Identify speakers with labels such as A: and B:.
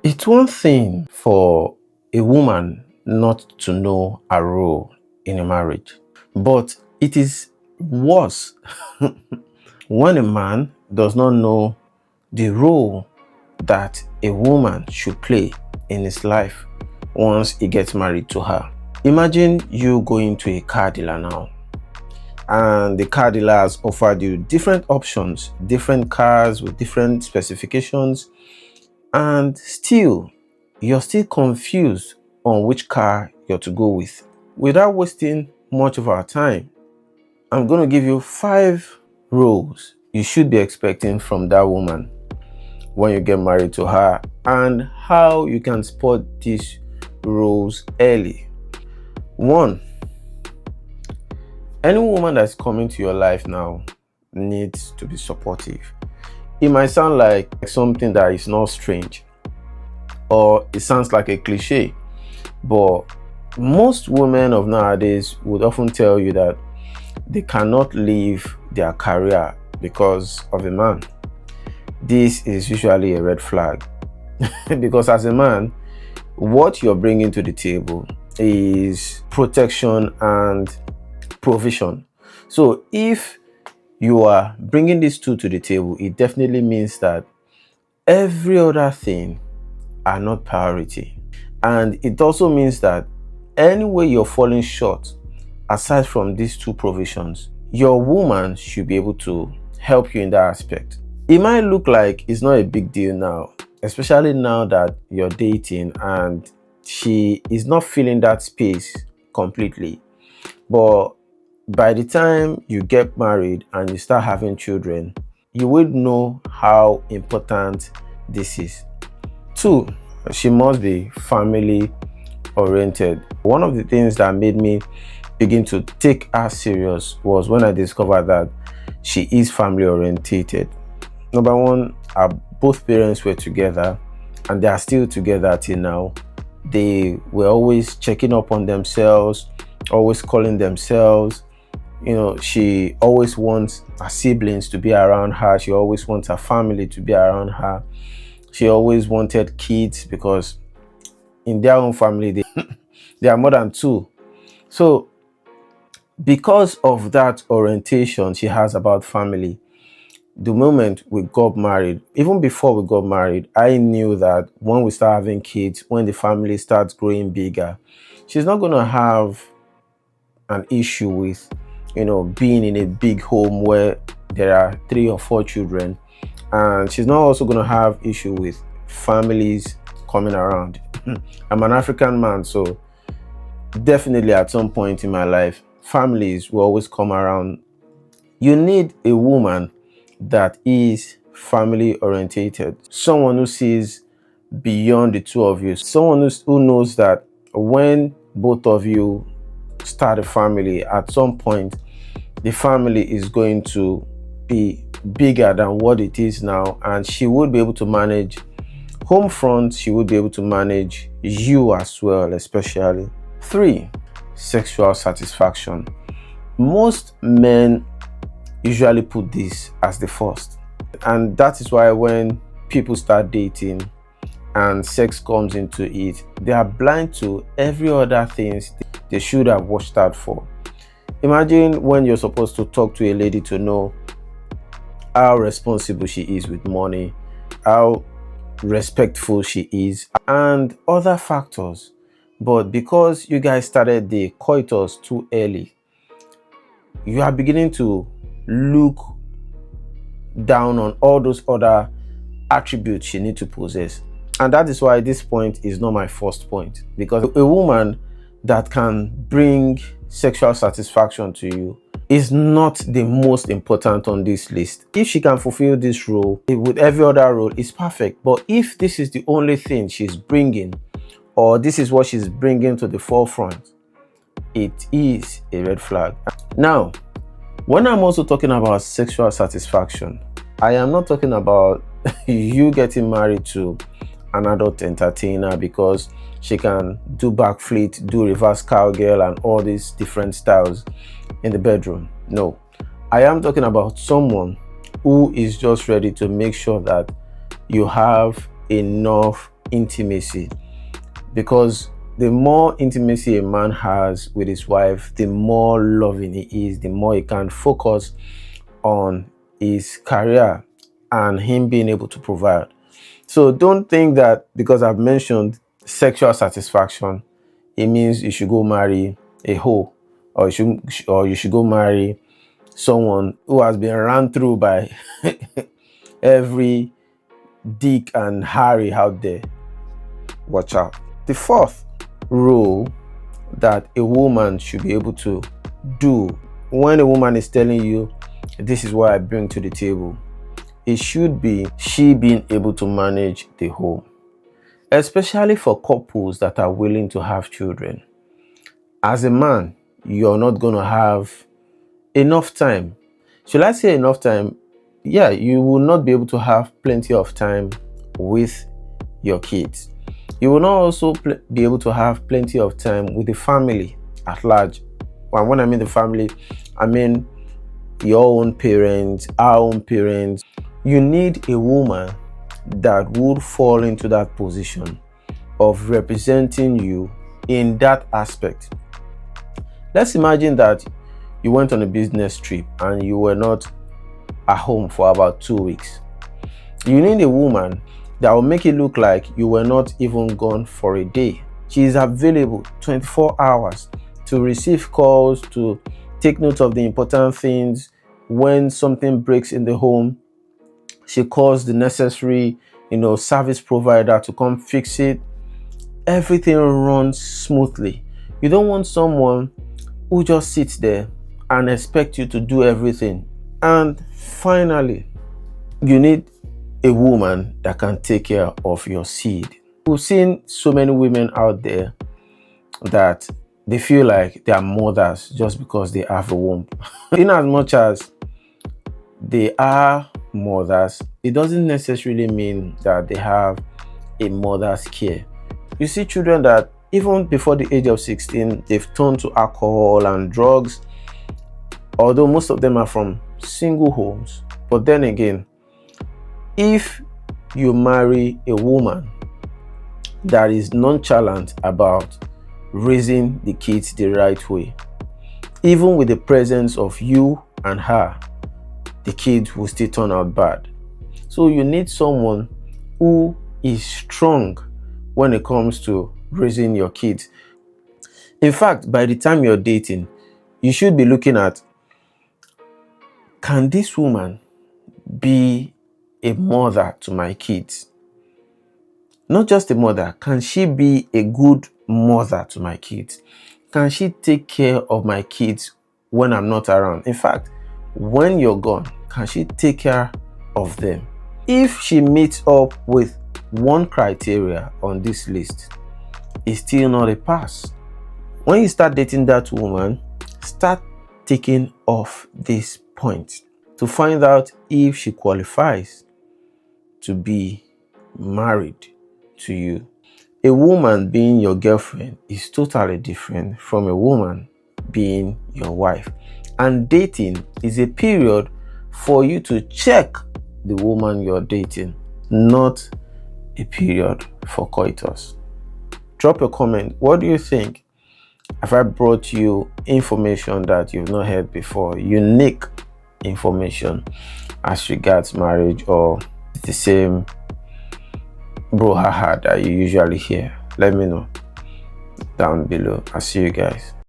A: It's one thing for a woman not to know her role in a marriage, but it is worse when a man does not know the role that a woman should play in his life once he gets married to her. Imagine you going to a car dealer now, and the car dealer has offered you different options, different cars with different specifications, and still you're still confused on which car you're to go with. Without wasting much of our time, I'm going to give you 5 roles you should be expecting from that woman when you get married to her, and how you can spot these roles early. 1, any woman that's coming to your life now needs to be supportive. It might sound like something that is not strange, or it sounds like a cliche, but most women of nowadays would often tell you that they cannot leave their career because of a man. This is usually a red flag because as a man, what you're bringing to the table is protection and provision. So if you are bringing these two to the table, it definitely means that every other thing are not priority. And it also means that anyway you're falling short, aside from these two provisions, your woman should be able to help you in that aspect. It might look like it's not a big deal now, especially now that you're dating and she is not filling that space completely. But by the time you get married and you start having children, you would know how important this is. 2, she must be family oriented. One of the things that made me begin to take her serious was when I discovered that she is family orientated. Number 1, both parents were together and they are still together till now. They were always checking up on themselves, always calling themselves. She always wants her siblings to be around her. She always wants her family to be around her. She always wanted kids because in their own family, they are more than 2. So because of that orientation she has about family, the moment we got married, even before we got married, I knew that when we start having kids, when the family starts growing bigger, she's not going to have an issue with, being in a big home where there are 3 or 4 children. And she's not also going to have issue with families coming around. I'm an African man, so definitely at some point in my life, families will always come around. You need a woman that is family orientated, someone who sees beyond the 2 of you, someone who knows that when both of you start a family, at some point the family is going to be bigger than what it is now, and she would be able to manage home front. She would be able to manage you as well, especially. 3, sexual satisfaction. Most men usually put this as the first, and that is why when people start dating and sex comes into it, they are blind to every other things they should have watched out for. Imagine when you're supposed to talk to a lady to know how responsible she is with money, how respectful she is, and other factors. But because you guys started the coitus too early, you are beginning to look down on all those other attributes you need to possess. And that is why this point is not my first point, because a woman that can bring sexual satisfaction to you is not the most important on this list. If she can fulfill this role with every other role, it's perfect. But if this is the only thing she's bringing, or this is what she's bringing to the forefront, it is a red flag. Now, when I'm also talking about sexual satisfaction, I am not talking about you getting married to an adult entertainer because she can do backflip, do reverse cowgirl, and all these different styles in the bedroom. No, I am talking about someone who is just ready to make sure that you have enough intimacy, because the more intimacy a man has with his wife, the more loving he is, the more he can focus on his career and him being able to provide. So don't think that because I've mentioned sexual satisfaction, it means you should go marry a hoe, or you should go marry someone who has been run through by every Dick and Harry out there. Watch out. The fourth rule that a woman should be able to do when a woman is telling you, this is what I bring to the table, it should be she being able to manage the home, especially for couples that are willing to have children. As a man, you're not going to have enough time. Should I say enough time? Yeah, you will not be able to have plenty of time with your kids. You will not also be able to have plenty of time with the family at large. And when I mean the family, I mean your own parents, our own parents. You need a woman that would fall into that position of representing you in that aspect. Let's imagine that you went on a business trip and you were not at home for about 2 weeks. You need a woman that will make it look like you were not even gone for a day. She is available 24 hours to receive calls, to take note of the important things. When something breaks in the home, she calls the necessary, service provider to come fix it. Everything runs smoothly. You don't want someone who just sits there and expect you to do everything. And finally, you need a woman that can take care of your seed. We've seen so many women out there that they feel like they are mothers just because they have a womb. In as much as they are mothers, it doesn't necessarily mean that they have a mother's care. You see children that even before the age of 16, they've turned to alcohol and drugs, although most of them are from single homes. But then again, if you marry a woman that is nonchalant about raising the kids the right way, even with the presence of you and her, the kids will still turn out bad. So you need someone who is strong when it comes to raising your kids. In fact, by the time you're dating, you should be looking at, can this woman be a mother to my kids? Not just a mother, can she be a good mother to my kids? Can she take care of my kids when I'm not around? In fact, when you're gone, can she take care of them? If she meets up with one criteria on this list, it's still not a pass. When you start dating that woman, start taking off this point to find out if she qualifies to be married to you. A woman being your girlfriend is totally different from a woman being your wife. And dating is a period for you to check the woman you're dating, not a period for coitus. Drop a comment. What do you think? Have I brought you information that you've not heard before? Unique information as regards marriage, or the same brouhaha that you usually hear? Let me know down below. I'll see you guys.